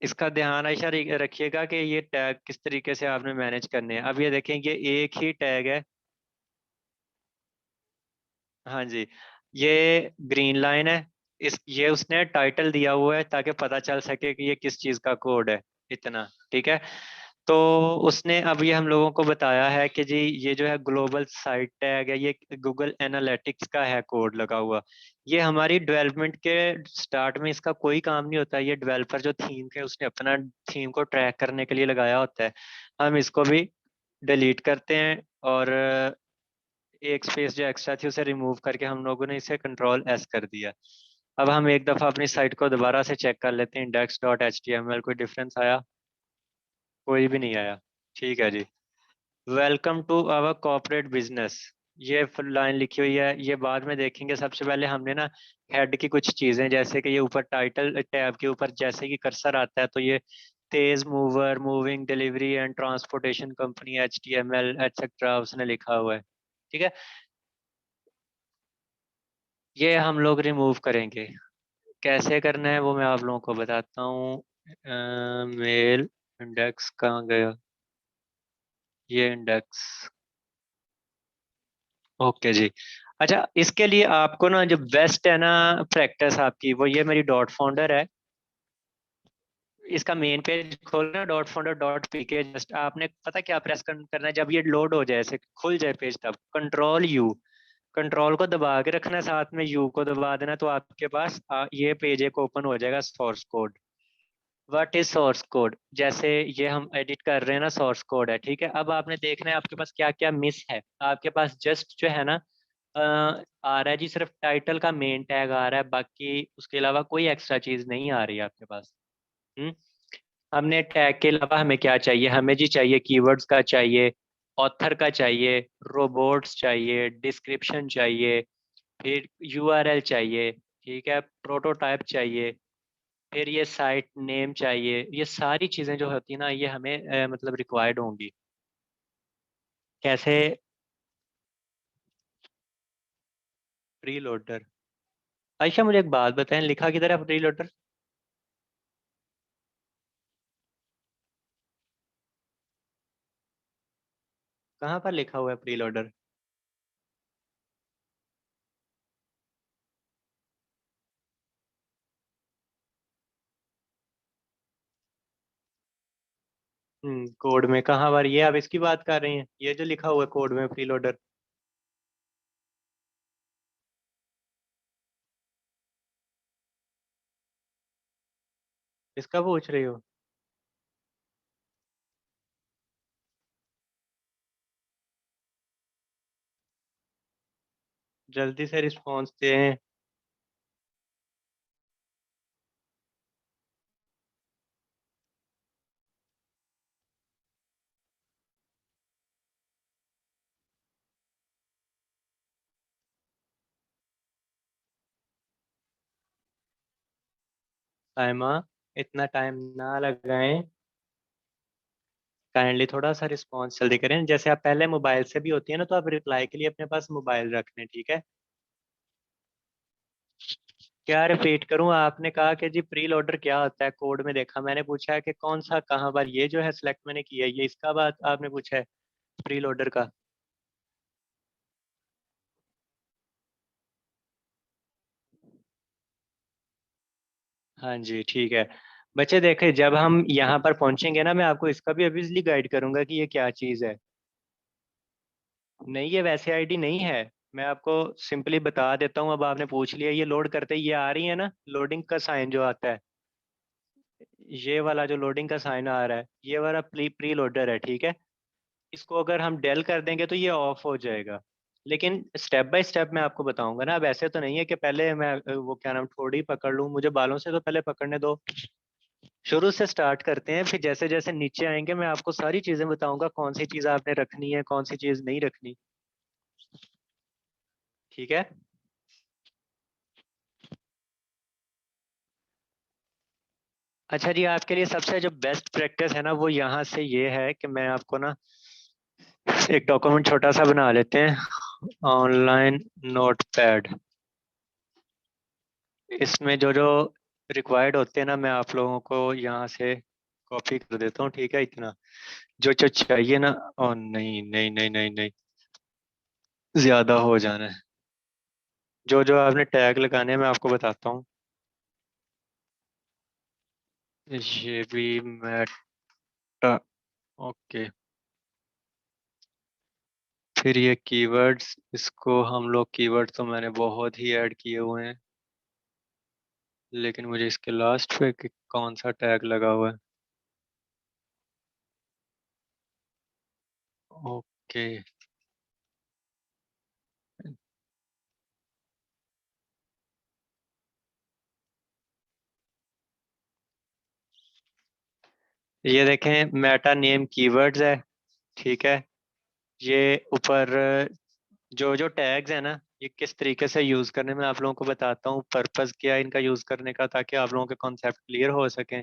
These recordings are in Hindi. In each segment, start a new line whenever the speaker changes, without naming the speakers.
इसका ध्यान ऐसा रखिएगा कि ये टैग किस तरीके से आपने मैनेज करने हैं। अब ये देखें, ये एक ही टैग है। हाँ जी, ये ग्रीन लाइन है। इस ये उसने टाइटल दिया हुआ है ताकि पता चल सके कि ये किस चीज का कोड है। इतना ठीक है। तो उसने अब ये हम लोगों को बताया है कि जी ये जो है ग्लोबल साइट टैग है, ये गूगल एनालिटिक्स का है कोड लगा हुआ। ये हमारी डेवलपमेंट के स्टार्ट में इसका कोई काम नहीं होता। ये डेवलपर जो थीम के उसने अपना थीम को ट्रैक करने के लिए लगाया होता है। हम इसको भी डिलीट करते हैं, और एक स्पेस जो एक्स्ट्रा थी उसे रिमूव करके हम लोगों ने इसे कंट्रोल एस कर दिया। अब हम एक दफा अपनी साइट को दोबारा से चेक कर लेते हैं, index.html कोई डिफरेंस आया? कोई भी नहीं आया। ठीक है जी। Welcome to our corporate business, ये फुल लाइन लिखी हुई है। ये बाद में देखेंगे। सबसे पहले हमने ना हेड की कुछ चीजें, जैसे कि ये ऊपर टाइटल टैब के ऊपर जैसे कि कर्सर आता है, तो ये Tej mover, moving, delivery and transportation company, HTML etcetera उसने लिखा हुआ है। ठीक है। ये हम लोग रिमूव करेंगे। कैसे करना है वो मैं आप लोगों को बताता हूँ। मेल इंडेक्स कहाँ गया? ये इंडेक्स। ओके जी। अच्छा, इसके लिए आपको ना जो बेस्ट है ना प्रैक्टिस आपकी, वो ये मेरी डॉट फाउंडर है। इसका मेन पेज खोलना, dot founder dot PK. Just आपने पता क्या प्रेस करना है जब ये लोड हो जाए, ऐसे खुल जाए पेज, तब कंट्रोल U। कंट्रोल को दबा के रखना है, साथ में U को दबा देना, तो आपके पास ये पेज एक ओपन हो जाएगा, source code. What is source code? जैसे ये हम एडिट कर रहे हैं ना, सोर्स कोड है। ठीक है। अब आपने देखना है आपके पास क्या क्या मिस है। आपके पास जस्ट जो है ना आ रहा है जी, सिर्फ टाइटल का मेन टैग आ रहा है, बाकी उसके अलावा कोई एक्स्ट्रा चीज नहीं आ रही है आपके पास। हम्म। हमने टैग के अलावा हमें क्या चाहिए? हमें जी चाहिए कीवर्ड्स का चाहिए, ऑथर का चाहिए, रोबोट्स चाहिए, डिस्क्रिप्शन चाहिए, फिर URL चाहिए, ठीक है, प्रोटोटाइप चाहिए, फिर ये साइट नेम चाहिए। ये सारी चीजें जो होती है ना, ये हमें मतलब रिक्वायर्ड होंगी। कैसे? Pre loader. आयशा मुझे एक बात बताएं, लिखा किधर है प्री लोडर? कहाँ पर लिखा हुआ है प्री लोडर? कोड में कहाँ पर? ये आप इसकी बात कर रही हैं, ये जो लिखा हुआ है कोड में प्री लोडर? इसका पूछ रही हो? जल्दी से रिस्पॉन्स दें। टाइमा, इतना टाइम ना लगाएं। काइंडली थोड़ा सा रिस्पॉन्स जल्दी करें। जैसे आप पहले मोबाइल से भी होती है ना, तो आप रिप्लाई के लिए अपने पास मोबाइल रख लें। ठीक है। क्या रिपीट करूं? आपने कहा कि जी प्री लोडर क्या होता है, कोड में देखा मैंने, पूछा है कि कौन सा कहाँ पर, ये जो है सिलेक्ट मैंने किया है, ये इसका बात आपने पूछा है प्री लोडर का। हाँ जी ठीक है। बच्चे देखे, जब हम यहाँ पर पहुंचेंगे ना, मैं आपको इसका भी ऑब्वियसली गाइड करूंगा कि ये क्या चीज़ है। नहीं, ये वैसे आईडी नहीं है। मैं आपको सिंपली बता देता हूँ। अब आपने पूछ लिया, ये लोड करते ही ये आ रही है ना, लोडिंग का साइन जो आता है, ये वाला जो लोडिंग का साइन आ रहा है, ये वाला प्री प्री लोडर है। ठीक है। इसको अगर हम डेल कर देंगे तो ये ऑफ हो जाएगा। लेकिन स्टेप बाय स्टेप मैं आपको बताऊंगा ना। अब ऐसे तो नहीं है कि पहले मैं वो क्या नाम थोड़ी पकड़ लूं, मुझे बालों से तो पहले पकड़ने दो। शुरू से स्टार्ट करते हैं, फिर जैसे जैसे नीचे आएंगे मैं आपको सारी चीजें बताऊंगा, कौन सी चीज आपने रखनी है, कौन सी चीज नहीं रखनी। ठीक है। अच्छा जी, आपके लिए सबसे जो बेस्ट प्रैक्टिस है ना, वो यहाँ से ये है कि मैं आपको ना एक डॉक्यूमेंट छोटा सा बना लेते हैं, ऑनलाइन नोटपैड। इसमें जो जो रिक्वायर्ड होते हैं ना, मैं आप लोगों को यहाँ से कॉपी कर देता हूँ, ठीक है, इतना जो जो चाहिए ना। और नहीं नहीं नहीं नहीं नहीं, ज्यादा हो जाना है। जो जो आपने टैग लगाने हैं मैं आपको बताता हूँ। ये भी मेटा, ओके। फिर ये कीवर्ड्स, इसको हम लोग कीवर्ड तो मैंने बहुत ही ऐड किए हुए हैं, लेकिन मुझे इसके लास्ट पे कौन सा टैग लगा हुआ है। ओके, ये देखें मेटा नेम कीवर्ड्स है, ठीक है। ये ऊपर जो जो टैग्स है ना, ये किस तरीके से यूज करने में आप लोगों को बताता हूँ, पर्पस क्या है इनका यूज करने का, ताकि आप लोगों के कॉन्सेप्ट क्लियर हो सके।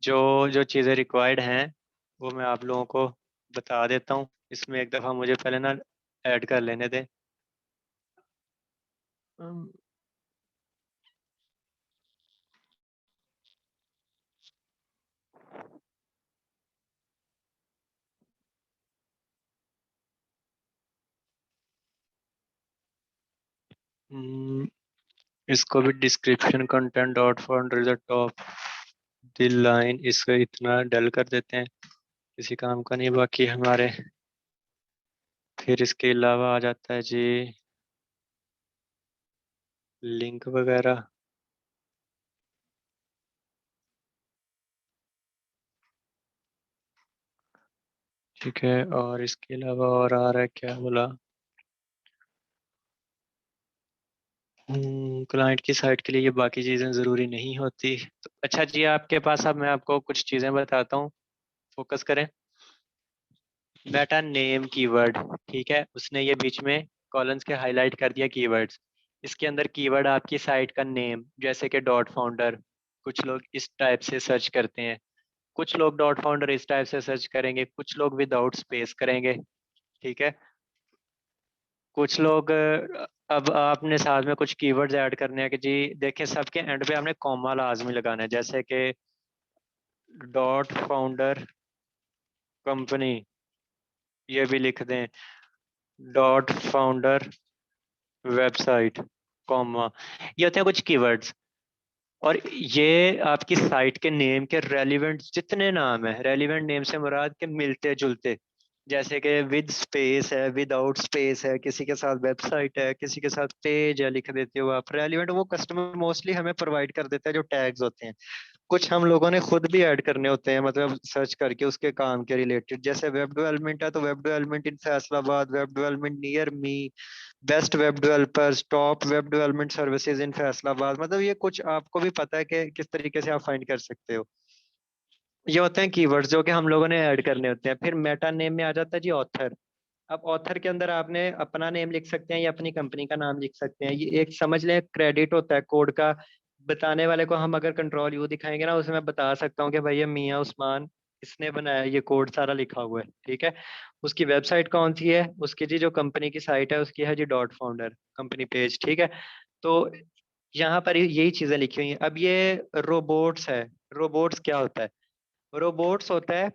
जो जो चीज़ें रिक्वायर्ड हैं वो मैं आप लोगों को बता देता हूँ। इसमें एक दफ़ा मुझे पहले ना ऐड कर लेने दें। हम्म, इसको भी description content dot for the top the line, इसको इतना डल कर देते हैं, किसी काम का नहीं बाकी हमारे। फिर इसके अलावा आ जाता है जी लिंक वगैरह, ठीक है। और इसके अलावा और आ रहा है, क्या बोला, क्लाइंट की साइट के लिए ये बाकी चीज़ें ज़रूरी नहीं होती। तो अच्छा जी, आपके पास अब मैं आपको कुछ चीज़ें बताता हूँ, फोकस करें। मेटा नेम कीवर्ड, ठीक है, उसने ये बीच में कॉलम्स के हाईलाइट कर दिया कीवर्ड्स। इसके अंदर कीवर्ड आपकी साइट का नेम, जैसे कि डॉट फाउंडर, कुछ लोग इस टाइप से सर्च करते हैं, कुछ लोग डॉट फाउंडर इस टाइप से सर्च करेंगे, कुछ लोग विदाउट स्पेस करेंगे, ठीक है। कुछ लोग अब आपने साथ में कुछ कीवर्ड्स ऐड करने हैं कि जी देखिए, सबके एंड पे आपने कॉमा लाजमी लगाना है, जैसे कि डॉट फाउंडर कंपनी, ये भी लिख दें, डॉट फाउंडर वेबसाइट, कॉमा। ये होते हैं कुछ कीवर्ड्स। और ये आपकी साइट के नेम के रेलिवेंट जितने नाम है, रेलिवेंट नेम से मुराद के मिलते जुलते, जैसे कि विद स्पेस है, विदाउट स्पेस है, किसी के साथ वेबसाइट है, किसी के साथ पेज है, लिख देते हो आप रेलिवेंट। वो कस्टमर मोस्टली हमें प्रोवाइड कर देता है जो टैग्स होते हैं। कुछ हम लोगों ने खुद भी ऐड करने होते हैं, मतलब सर्च करके उसके काम के रिलेटेड, जैसे वेब डेवलपमेंट है तो web development in Faisalabad, web development near me, best web developers, top web development services in Faisalabad. मतलब ये कुछ आपको भी पता है कि किस तरीके से आप फाइंड कर सकते हो। ये होते हैं कीवर्ड्स जो कि हम लोगों ने ऐड करने होते हैं। फिर मेटा नेम में आ जाता है जी ऑथर। अब ऑथर के अंदर आपने अपना नेम लिख सकते हैं या अपनी कंपनी का नाम लिख सकते हैं। ये एक समझ लें क्रेडिट होता है कोड का। बताने वाले को हम अगर कंट्रोल यू दिखाएंगे ना, उसमें मैं बता सकता हूँ कि भाई ये मियाँ उस्मान, इसने बनाया, ये कोड सारा लिखा हुआ है, ठीक है। उसकी वेबसाइट कौन सी है, उसकी जी जो कंपनी की साइट है उसकी है जी डॉट फाउंडर कंपनी पेज, ठीक है। तो यहाँ पर यही चीजें लिखी हुई हैं। अब ये रोबोट्स है। रोबोट्स क्या होता है? रोबोट्स होता है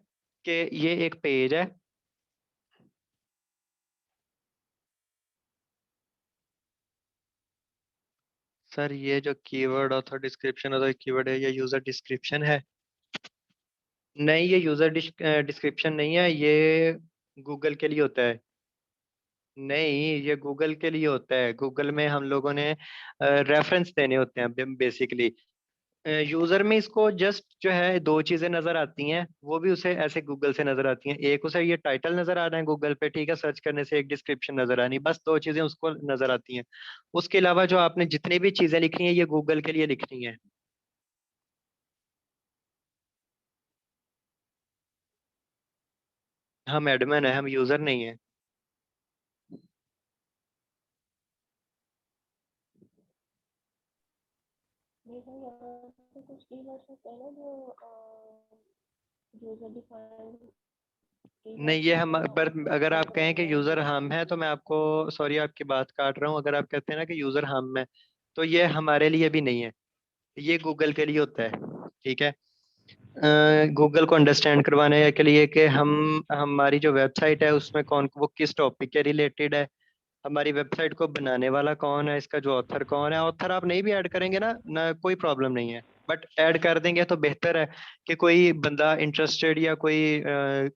कि ये एक पेज है। सर ये जो कीवर्ड ऑथर डिस्क्रिप्शन होता है, कीवर्ड है, ये यूजर डिस्क्रिप्शन है? नहीं, ये यूजर डिस्क्रिप्शन नहीं है, ये गूगल के लिए होता है। नहीं, ये गूगल के लिए होता है। गूगल में हम लोगों ने रेफरेंस देने होते हैं बेसिकली। यूजर में इसको जस्ट जो है दो चीजें नजर आती हैं, वो भी उसे ऐसे गूगल से नजर आती हैं। एक उसे ये टाइटल नजर आ रहा है गूगल पे, ठीक है, सर्च करने से, एक डिस्क्रिप्शन नजर आनी, बस दो चीजें उसको नजर आती हैं। उसके अलावा जो आपने जितनी भी चीजें लिखी हैं ये गूगल के लिए लिखनी है। हम एडमिन है, हम यूजर नहीं है।
देखो यहाँ पे कुछ कीवर्ड्स होते हैं ना जो यूजर डिफाइंड
नहीं,
कीवर्ड्स
ये
होते
हम
हैं
पर अगर
उसके
आप कहें कि
अंदर
यूजर हम है तो मैं आपको, सॉरी आपकी बात काट रहा हूँ, अगर आप कहते हैं ना कि यूजर हम है, तो ये हमारे लिए भी नहीं है।
ये गूगल के लिए होता है, ठीक है। गूगल को अंडरस्टैंड करवाने के लिए कि हम हमारी जो वेबसाइट है उसमें कौन वो किस टॉपिक के रिलेटेड है, हमारी वेबसाइट को बनाने वाला कौन है, इसका जो ऑथर कौन है। ऑथर आप नहीं भी ऐड करेंगे ना ना कोई प्रॉब्लम नहीं है, बट ऐड कर देंगे तो बेहतर है कि कोई बंदा इंटरेस्टेड या कोई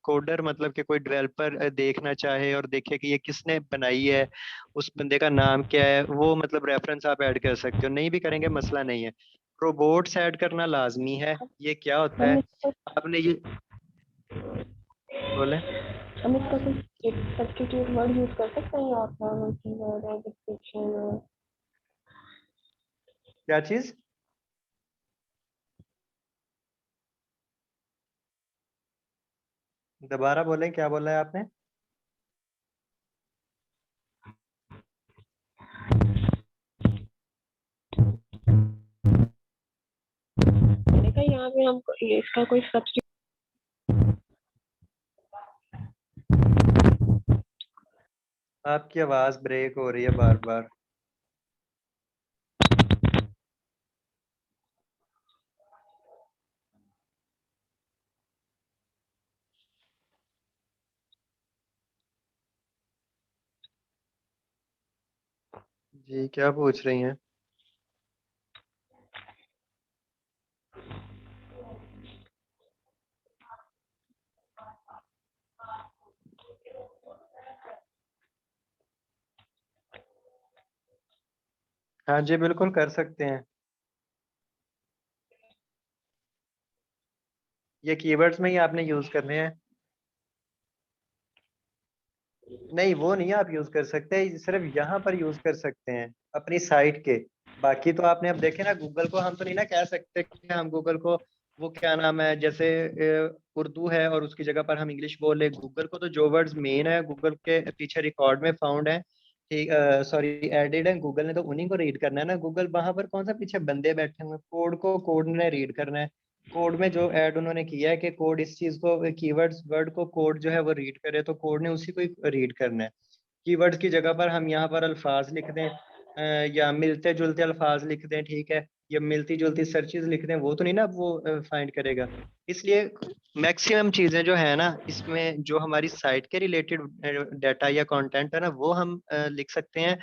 कोडर मतलब कि कोई डेवलपर देखना चाहे और देखे कि ये किसने बनाई है, उस बंदे का नाम क्या है, वो मतलब रेफरेंस आप ऐड कर सकते हो। नहीं भी करेंगे मसला नहीं है। रोबोट्स ऐड करना लाजमी है। ये क्या होता
हम
है,
इसका
आपने ये बोले
हम इसका कुछ सब्स्टिट्यूट वर्ड यूज कर सकते हैं, ऑथर, कीवर्ड और डिस्क्रिप्शन।
क्या चीज। दोबारा बोले, क्या बोला है आपने।
मैंने कहा यहाँ पे हम ये इसका कोई सब्स्टिट्यूट।
आपकी आवाज ब्रेक हो रही है बार बार। जी क्या पूछ रही हैं। हाँ जी बिल्कुल कर सकते हैं। ये कीवर्ड्स में ही आपने यूज करने हैं। नहीं वो नहीं आप यूज कर सकते, सिर्फ यहाँ पर यूज कर सकते हैं अपनी साइट के। बाकी तो आपने अब देखे ना, गूगल को हम तो नहीं ना कह सकते कि हम गूगल को वो क्या नाम है, जैसे उर्दू है और उसकी जगह पर हम इंग्लिश बोले। गूगल को तो जो वर्ड्स मेन है गूगल के पीछे रिकॉर्ड में फाउंड है, ठीक, सॉरी एडिड है, गूगल ने तो उन्हीं को रीड करना है ना। गूगल वहां पर कौन सा पीछे बंदे बैठे हुए हैं, कोड को कोड ने रीड करना है। कोड में जो ऐड उन्होंने किया है कि कोड इस चीज को कीवर्ड्स वर्ड को कोड जो है वो रीड करे, तो कोड ने उसी को रीड करना है। कीवर्ड्स की जगह पर हम यहाँ पर अल्फाज लिख दें, या मिलते जुलते अल्फाज लिख दें, ठीक है, या मिलती जुलती सर्चेज लिख दें, वो तो नहीं ना वो फाइंड करेगा। इसलिए मैक्सिमम चीजें जो है ना इसमें, जो हमारी साइट के रिलेटेड डाटा या कंटेंट है ना, वो हम लिख सकते हैं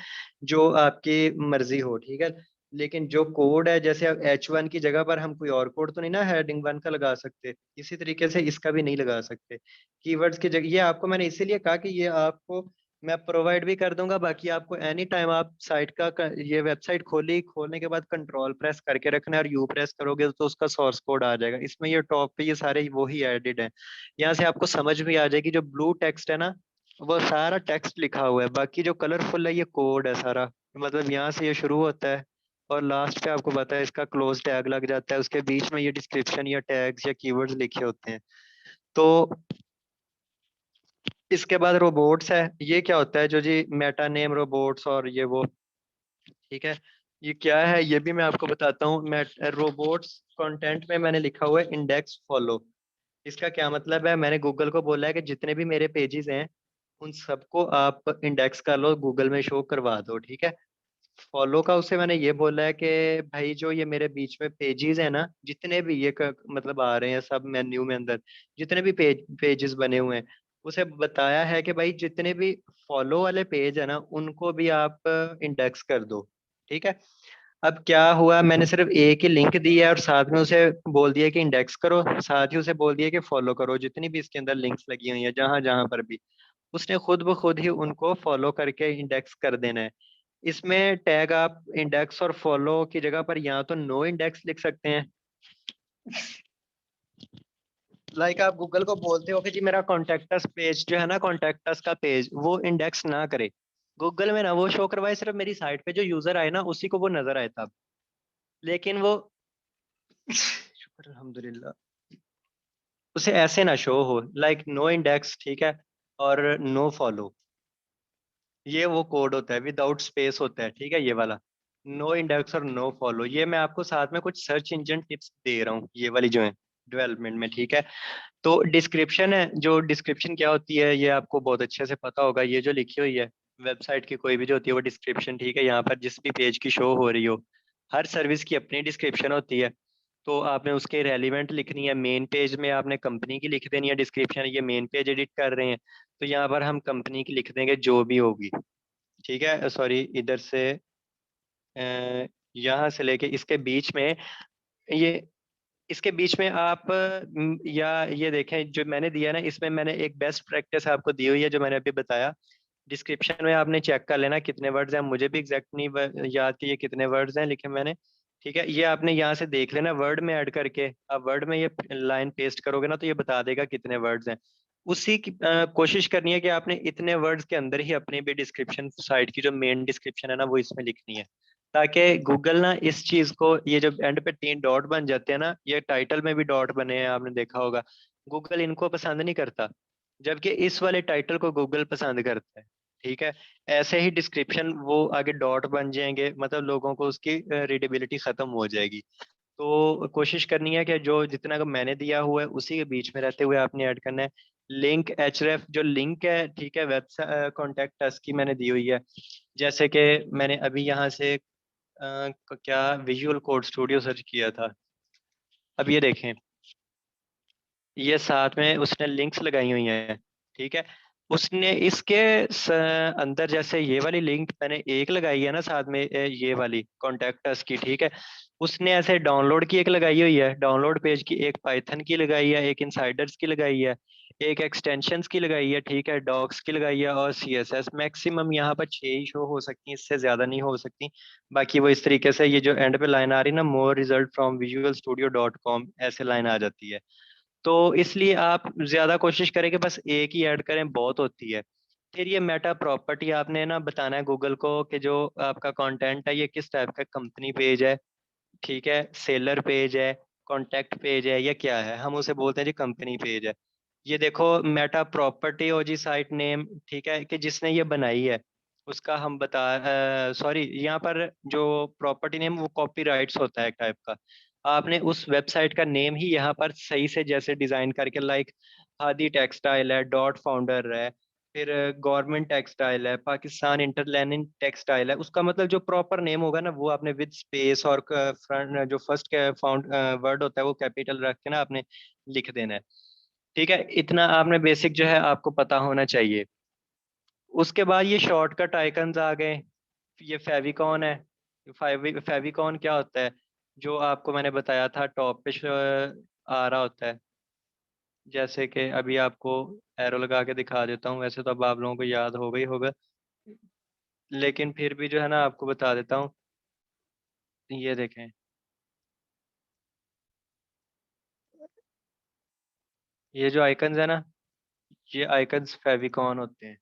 जो आपकी मर्जी हो, ठीक है। लेकिन जो कोड है, जैसे अब H1 की जगह पर हम कोई और कोड तो नहीं ना हेडिंग 1 का लगा सकते, इसी तरीके से इसका भी नहीं लगा सकते। कीवर्ड्स की जगह ये आपको मैंने इसीलिए कहा कि ये आपको मैं प्रोवाइड भी कर दूंगा। बाकी आपको एनी टाइम आप साइट ये वेबसाइट खोली, खोलने के बाद कंट्रोल प्रेस करके रखना है और यू प्रेस करोगे तो उसका सोर्स कोड आ जाएगा। इसमें ये टॉप पे ये सारे वो ही एडिड हैं। यहाँ से आपको समझ भी आ जाएगी, जो ब्लू टेक्स्ट है ना वो सारा टेक्स्ट लिखा हुआ है, बाकी जो कलरफुल है ये कोड है सारा। मतलब यहाँ से ये शुरू होता है और लास्ट पे आपको पता है इसका क्लोज टैग लग जाता है, उसके बीच में ये डिस्क्रिप्शन या टैग्स या कीवर्ड्स लिखे होते हैं। तो इसके बाद रोबोट्स है। ये क्या होता है, जो जी मेटा नेम रोबोट्स और ये वो, ठीक है। ये क्या है ये भी मैं आपको बताता हूँ। मैं रोबोट्स कंटेंट में मैंने लिखा हुआ है इंडेक्स फॉलो। इसका क्या मतलब है, मैंने गूगल को बोला है कि जितने भी मेरे पेजेस हैं उन सबको आप इंडेक्स कर लो, गूगल में शो करवा दो, ठीक है। फॉलो का उसे मैंने ये बोला है कि भाई जो ये मेरे बीच में पेजेस है ना, जितने भी मतलब आ रहे हैं सब मेन्यू में अंदर, जितने भी पेजेस बने हुए हैं, उसे बताया है कि भाई जितने भी फॉलो वाले पेज है ना उनको भी आप इंडेक्स कर दो, ठीक है। अब क्या हुआ, मैंने सिर्फ एक ही लिंक दी है और साथ में उसे बोल दिया कि इंडेक्स करो, साथ ही उसे बोल दिया कि फॉलो करो जितनी भी इसके अंदर लिंक्स लगी हुई है जहां जहां पर भी। उसने खुद ब खुद ही उनको फॉलो करके इंडेक्स कर देना है। इसमें टैग आप इंडेक्स और फॉलो की जगह पर या तो नो इंडेक्स लिख सकते हैं। लाइक आप गूगल को बोलते हो कि जी मेरा कॉन्टेक्टस पेज जो है ना, कॉन्टेक्टस का पेज वो इंडेक्स ना करे गूगल में ना, वो शो करवाए सिर्फ मेरी साइट पे जो यूजर आए ना उसी को वो नजर आए तब। लेकिन वो शुक्र अल्हम्दुलिल्लाह उसे ऐसे ना शो हो, लाइक नो इंडेक्स, ठीक है, और नो फॉलो। ये वो कोड होता है, विदाउट स्पेस होता है, ठीक है, ये वाला नो इंडेक्स और नो फॉलो। ये मैं आपको साथ में कुछ सर्च इंजन टिप्स दे रहा हूँ, ये वाली जो है डेवलपमेंट में, ठीक है। तो डिस्क्रिप्शन है, जो डिस्क्रिप्शन क्या होती है ये आपको बहुत अच्छे से पता होगा। ये जो लिखी हुई है वेबसाइट की कोई भी जो होती है वो डिस्क्रिप्शन, ठीक है, यहाँ पर जिस भी पेज की शो हो रही हो
हर सर्विस की अपनी डिस्क्रिप्शन होती है, तो आपने उसके रेलिवेंट लिखनी है। मेन पेज में आपने कंपनी की लिख देनी है डिस्क्रिप्शन। ये मेन पेज एडिट कर रहे हैं तो यहाँ पर हम कंपनी की लिख देंगे जो भी होगी, ठीक है। सॉरी, इधर से यहाँ से लेके इसके बीच में, ये इसके बीच में आप या ये देखें जो मैंने दिया ना, इसमें मैंने एक बेस्ट प्रैक्टिस आपको दी हुई है जो मैंने अभी बताया। डिस्क्रिप्शन में आपने चेक कर लेना कितने वर्ड्स हैं, मुझे भी एग्जैक्ट नहीं याद कि ये कितने वर्ड्स हैं लिखे मैंने, ठीक है। ये आपने यहाँ से देख लेना वर्ड में ऐड करके, आप वर्ड में ये लाइन पेस्ट करोगे ना तो ये बता देगा कितने वर्ड्स हैं। उसी की कोशिश करनी है कि आपने इतने वर्ड्स के अंदर ही अपनी भी डिस्क्रिप्शन, साइट की जो मेन डिस्क्रिप्शन है ना वो इसमें लिखनी है, ताकि गूगल ना इस चीज को, ये जो एंड पे 3 डॉट बन जाते हैं ना, ये टाइटल में भी डॉट बने हैं आपने देखा होगा, गूगल इनको पसंद नहीं करता, जबकि इस वाले टाइटल को गूगल पसंद करता है, ठीक है। ऐसे ही डिस्क्रिप्शन वो आगे डॉट बन जाएंगे, मतलब लोगों को उसकी रीडेबिलिटी खत्म हो जाएगी। तो कोशिश करनी है कि जो जितना का मैंने दिया हुआ है उसी के बीच में रहते हुए आपने ऐड करना है। लिंक एचरेफ जो लिंक है, ठीक है, वेबसाइट कॉन्टेक्ट अस की मैंने दी हुई है। जैसे कि मैंने अभी यहाँ से क्या विजुअल कोड स्टूडियो सर्च किया था, अब ये देखें, ये साथ में उसने लिंक्स लगाई हुई हैं, ठीक है। उसने इसके अंदर जैसे ये वाली लिंक मैंने एक लगाई है ना साथ में, ये वाली कॉन्टेक्ट अस की, ठीक है। उसने ऐसे डाउनलोड की एक लगाई हुई है, डाउनलोड पेज की एक, पाइथन की लगाई है एक, इनसाइडर्स की लगाई है एक, एक्सटेंशंस की लगाई है, ठीक है, डॉक्स की लगाई है और सीएसएस। मैक्सिमम यहाँ पर 6 ही शो हो सकती हैं, इससे ज्यादा नहीं हो सकती। बाकी वो इस तरीके से, ये जो एंड पे लाइन आ रही है ना, मोर result from visual studio dot com, ऐसे लाइन आ जाती है। तो इसलिए आप ज्यादा कोशिश करें कि बस एक ही ऐड करें, बहुत होती है। फिर ये मेटा प्रॉपर्टी आपने ना बताना है गूगल को कि जो आपका कंटेंट है ये किस टाइप का, कंपनी पेज है, ठीक है, सेलर पेज है, कॉन्टेक्ट पेज है, या क्या है। हम उसे बोलते हैं जी कंपनी पेज है। ये देखो मेटा प्रॉपर्टी हो जी साइट नेम, ठीक है, कि जिसने ये बनाई है उसका हम बता, सॉरी, यहाँ पर जो प्रॉपर्टी नेम वो कॉपीराइट्स होता है एक टाइप का। आपने उस वेबसाइट का नेम ही यहाँ पर सही से जैसे डिजाइन करके, लाइक खादी टेक्सटाइल है, डॉट फाउंडर है, फिर गवर्नमेंट टेक्सटाइल है, पाकिस्तान इंटरलैंडिंग टेक्सटाइल है, उसका मतलब जो प्रॉपर नेम होगा ना वो आपने विद स्पेस और फ्रंट जो फर्स्ट फाउंड वर्ड होता है वो कैपिटल रख के ना आपने लिख देना है, ठीक है। इतना आपने बेसिक जो है आपको पता होना चाहिए। उसके बाद ये शॉर्टकट आइकन्स आ गए। ये फेविकॉन है। फेविकॉन क्या होता है, जो आपको मैंने बताया था टॉप पे आ रहा होता है। जैसे कि अभी आपको एरो लगा के दिखा देता हूँ, वैसे तो अब आप लोगों को याद हो गई होगा, लेकिन फिर भी जो है ना आपको बता देता हूँ। ये देखें, ये जो आइकन्स है ना, ये आइकन्स फेविकॉन होते हैं।